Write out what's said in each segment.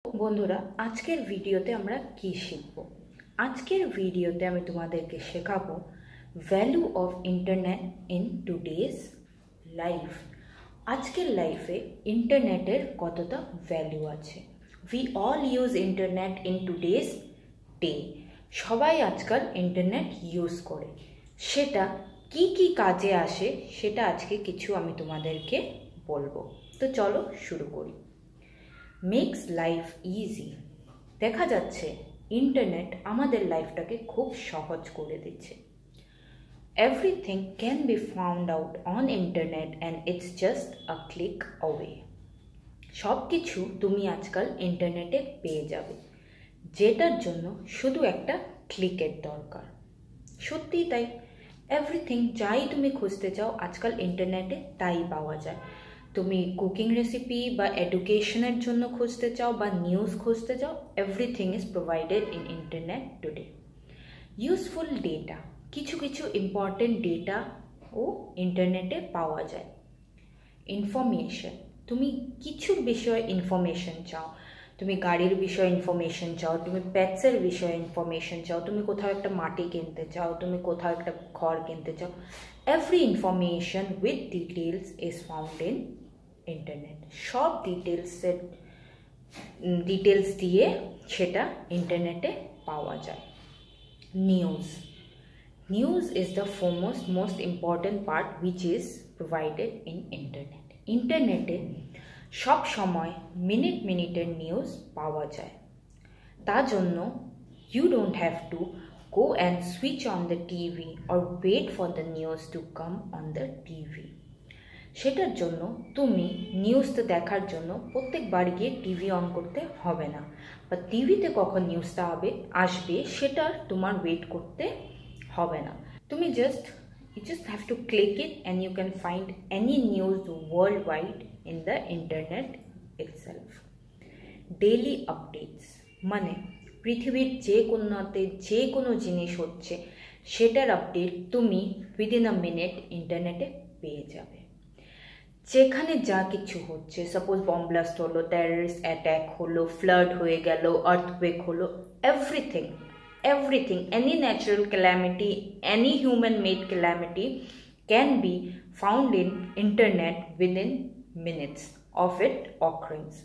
বন্ধুরা, আজকের ভিডিওতে আমরা কি শিখব? আজকের ভিডিওতে আমি তোমাদেরকে শেখাবো value of internet in today's life. আজকের লাইফে ইন্টারনেটের কতটা ভ্যালু আছে। We all use internet in today's day. সবাই আজকাল ইন্টারনেট ইউজ করে। সেটা কি কি কাজে আসে সেটা আজকে কিছু আমি তোমাদেরকে বলবো। তো চলো শুরু করি। Makes life easy. দেখা যাচ্ছে ইন্টারনেট আমাদের লাইফটাকে খুব সহজ করে দিচ্ছে। Everything can be found out on internet and it's just a click away. সব কিছু তুমি আজকাল ইন্টারনেটে পেয়ে যাবে, যেটার জন্য শুধু একটা ক্লিকের দরকার। সত্যিই তাই, এভরিথিং যাই তুমি খুঁজতে চাও আজকাল ইন্টারনেটে তাই পাওয়া যায়। তুমি কুকিং রেসিপি বা এডুকেশনের জন্য খুঁজতে চাও বা নিউজ খুঁজতে চাও, everything is provided in internet today. Useful data, কিছু কিছু ইম্পর্টেন্ট ডেটাও ইন্টারনেটে পাওয়া যায়। ইনফরমেশন, তুমি কিছু বিষয়ে ইনফরমেশন চাও, তুমি গাড়ির বিষয়ে ইনফরমেশন চাও, তুমি পেটসের বিষয়ে ইনফরমেশন চাও, তুমি কোথাও একটা মাটি কিনতে চাও, তুমি কোথাও একটা ঘর কিনতে চাও, every information with details is found in internet. সব ডিটেলস দিয়ে সেটা ইন্টারনেটে পাওয়া যায়। News is the foremost most important part which is provided in internet. ইন্টারনেটে সব সময় মিনিটের নিউজ পাওয়া যায়। তার জন্য you don't have to go and switch on the TV or wait for the news to come on the TV. সেটার জন্য তুমি নিউজটা দেখার জন্য প্রত্যেকবার গিয়ে টিভি অন করতে হবে না, বা টিভিতে কখন নিউজটা আসবে সেটার তোমার ওয়েট করতে হবে না। তুমি you just have to click it and you can find any news worldwide in the internet itself. Daily updates, মানে পৃথিবীর যে কোনো জিনিস হচ্ছে সেটার আপডেট তুমি উইদিন আ মিনিট ইন্টারনেটে পেয়ে যাবে। যেখানে যা কিছু হচ্ছে, সাপোজ বম্ব ব্লাস্ট হলো, টেররিস্ট অ্যাট্যাক হলো, ফ্লাড হয়ে গেল, আর্থকুয়েক হলো, everything, any natural calamity, any human made calamity can be found in internet within minutes of it occurrence.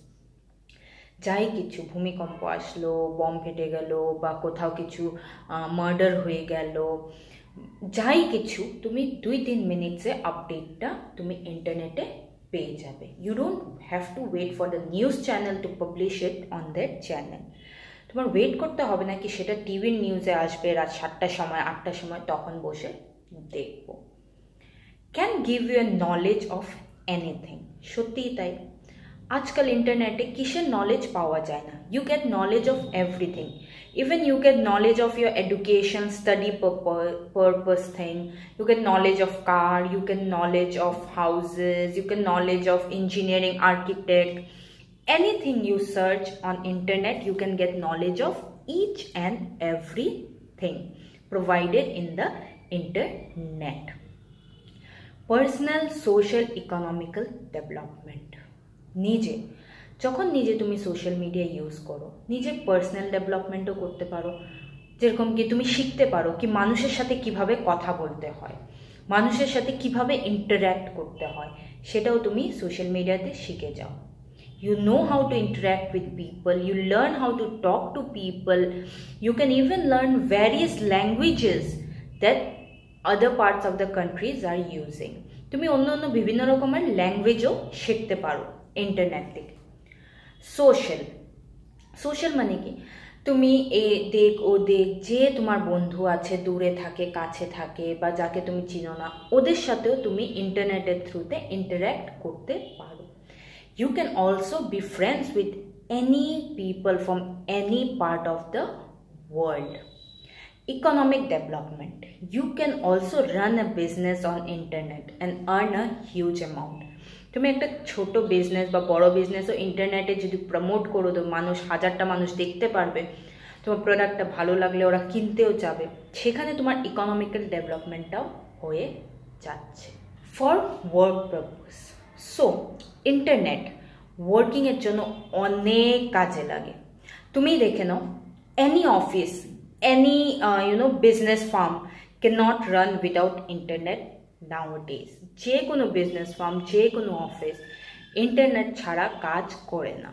যাই কিছু, ভূমিকম্প আসলো, বম ফেটে গেল, বা কোথাও কিছু মার্ডার হয়ে গেল, যাই কিছু তুমি 2-3 মিনিটসে আপডেটটা তুমি ইন্টারনেটে পেয়ে যাবে। You don't have to wait for the news channel to publish it on that channel. তোমার ওয়েট করতে হবে না কি সেটা টিভির নিউজে আসবে রাত 7টার সময় 8টার সময়, তখন বসে দেখব। Can give you a knowledge of anything. সত্যিই তাই, আজকাল ইন্টারনেটে কিসের নলেজ পাওয়া যায় না। You get knowledge of everything. Even you get knowledge of your education, study purpose thing. You get knowledge of car, you get knowledge of houses, you get knowledge of engineering, architect. Anything you search on internet, you can get knowledge of each and everything provided in the internet. Personal, social, economical development. যখন তুমি social media use করো, নিজের personal ডেভেলপমেন্টও করতে পারো। যেরকম কি তুমি শিখতে পারো কি মানুষের সাথে কিভাবে কথা বলতে হয়, মানুষের সাথে কিভাবে ইন্টারঅ্যাক্ট করতে হয়, সেটাও তুমি সোশ্যাল মিডিয়াতে শিখে যাও। You know how to interact with people, you learn how to talk to people, you can even learn various languages that other parts of the countries are using. তুমি অন্য বিভিন্ন রকমের ল্যাঙ্গুয়েজও শিখতে পারো ইন্টারনেট থেকে। সোশ্যাল মানে কি, তুমি ও দেখ যে তোমার বন্ধু আছে, দূরে থাকে কাছে থাকে, বা যাকে তুমি চিনো না, ওদের সাথেও তুমি ইন্টারনেটের থ্রুতে ইন্টারঅ্যাক্ট করতে পারো। You can also be friends with any people from any part of the world. Economic development, you can also run a business on internet and earn a huge amount. তুমি একটা ছোট বিজনেস বা বড় বিজনেসও ইন্টারনেটে যদি promote করো তো হাজারটা মানুষ দেখতে পারবে, তোমার প্রোডাক্টটা ভালো লাগলে ওরা কিনতেও যাবে, সেখানে তোমার ইকোনমিক্যাল ডেভেলপমেন্টটাও হয়ে যাচ্ছে। For work purpose, so internet ওয়ার্কিংয়ের জন্য অনেক কাজে লাগে। তুমি দেখে নাও, any office, any business firm cannot run without internet nowadays. যে কোনো বিজনেস ফার্ম, যে কোনো অফিস ইন্টারনেট ছাড়া কাজ করে না।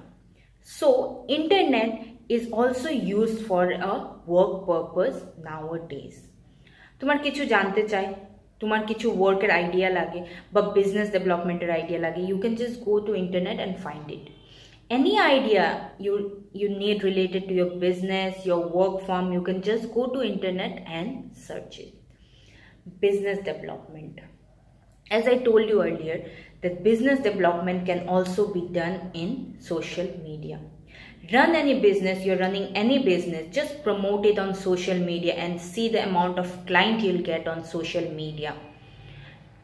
So internet is also used for a work purpose nowadays. তোমার কিছু জানতে চাই, তোমার কিছু ওয়ার্কের আইডিয়া লাগে বা বিজনেস ডেভেলপমেন্টের আইডিয়া লাগে, you can just go to internet and find it. Any idea you need related to your business, your work firm, you can just go to internet and search it. Business development. As I told you earlier, that business development can also be done in social media. Run any business, you're running any business, just promote it on social media and see the amount of client you'll get on social media,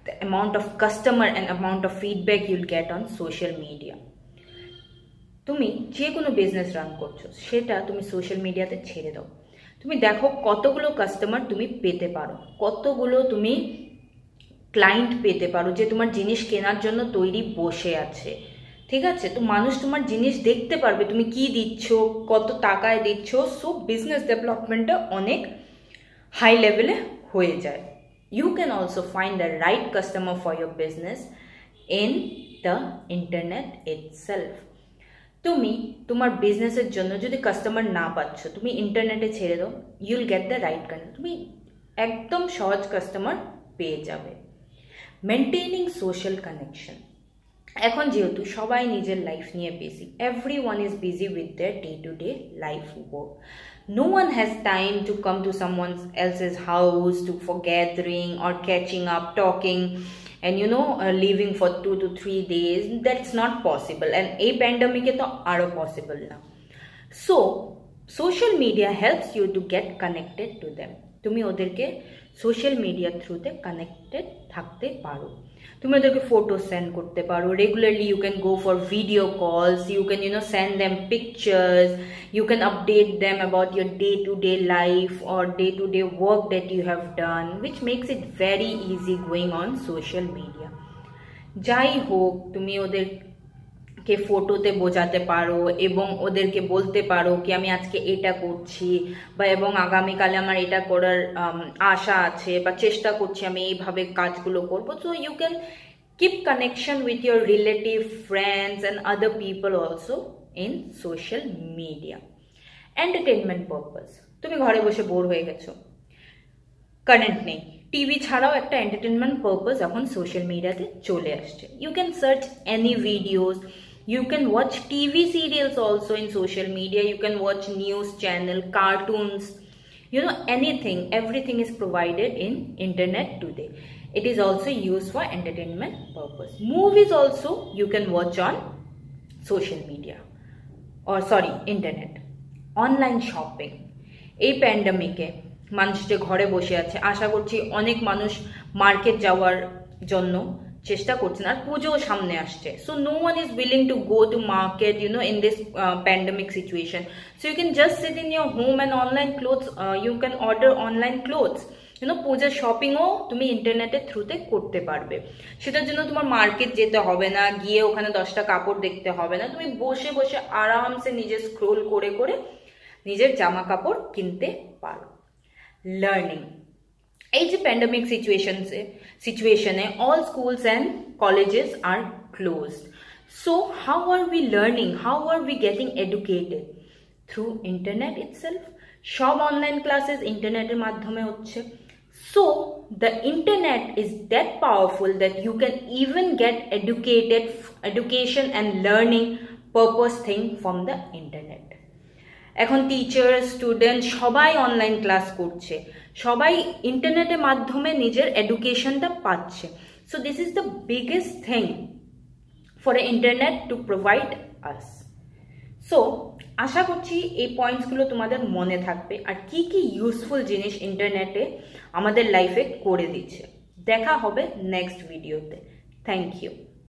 the amount of customer and amount of feedback you'll get on social media. তুমি যে কোনো business run করছো সেটা তুমি social মিডিয়াতে ছেড়ে দাও, তুমি দেখো কতগুলো কাস্টমার তুমি পেতে পারো, কতগুলো তুমি ক্লায়েন্ট পেতে পারো যে তোমার জিনিস কেনার জন্য তৈরি বসে আছে। ঠিক আছে, তো মানুষ তোমার জিনিস দেখতে পারবে তুমি কি দিচ্ছ, কত টাকায় দিচ্ছ। সো বিজনেস ডেভেলপমেন্টটা অনেক হাই লেভেলে হয়ে যায়। You can also find the right customer for your business in the internet itself. তুমি তোমার বিজনেসের জন্য যদি কাস্টমার না পাচ্ছ, তুমি ইন্টারনেটে ছেড়ে দাও, ইউল গেট দ্য রাইট কাস্টমার, তুমি একদম সহজ কাস্টমার পেয়ে যাবে। Maintaining social connection. এখন যেহেতু সবাই নিজের লাইফ নিয়ে busy, everyone is busy with their day-to-day life work. No one has time to come to someone else's house for gathering or catching up, talking, and leaving for 2 to 3 days. That's not possible, and a pandemic is not possible now. So social media helps you to get connected to them. তুমি ওদেরকে social media থ্রুতে connected থাকতে পারো, তুমি ওদেরকে photo send করতে পারো regularly. You can go for video calls, you can send them pictures, you can update them about your day-to-day life or day-to-day work that you have done, which makes it very easy going on social media. যাই হোক, তুমি ওদেরকে ফটোতে বোঝাতে পারো এবং ওদেরকে বলতে পারো কি আমি আজকে এটা করছি বা এবং আগামীকালে আমার এটা করার আশা আছে বা চেষ্টা করছি আমি এইভাবে কাজগুলো করবো। So you can keep connection with your relative, friends and other people also in social media. Entertainment purpose. তুমি ঘরে বসে বোর হয়ে গেছো, কারেন্ট নেই, টিভি ছাড়াও একটা এন্টারটেনমেন্ট পারপাস এখন সোশ্যাল মিডিয়াতে চলে আসছে। You can search any videos, you can watch TV serials also in social media, you can watch news channel, cartoons, anything, everything is provided in internet today. It is also used for entertainment purpose. Movies also you can watch on social media, or sorry, internet. Online shopping. এই প্যান্ডেমিকে মানুষ যে ঘরে বসে আছে, আশা করছি অনেক মানুষ market যাওয়ার জন্য চেষ্টা করছেন, আর পুজো সামনে আসছে। So no one is willing to go to market in this pandemic situation. So you can just sit in your home and online clothes, you can order online clothes. পূজার শপিংও তুমি ইন্টারনেটের থ্রুতে করতে পারবে। সেটার জন্য তোমার মার্কেট যেতে হবে না, গিয়ে ওখানে 10টা কাপড় দেখতে হবে না, তুমি বসে বসে আরামসে নিজে স্ক্রোল করে করে নিজের জামা কাপড় কিনতে পারো। লার্নিং। এই যে প্যান্ডেমিক সিচুয়েশনে all schools and colleges are closed. So how are we learning? How are we getting educated? Through internet itself. সব অনলাইন ক্লাসেস ইন্টারনেটের মাধ্যমে হচ্ছে। So the internet is that powerful that you can even get education and learning purpose thing from the internet. এখন teacher, student সবাই online class করছে, সবাই ইন্টারনেটের মাধ্যমে নিজের এডুকেশনটা পাচ্ছে। So this is the biggest thing for internet to provide us. সো আশা করছি এই পয়েন্টসগুলো তোমাদের মনে থাকবে আর কি কি ইউজফুল জিনিস ইন্টারনেটে আমাদের লাইফে করে দিচ্ছে। দেখা হবে নেক্সট ভিডিওতে। Thank you.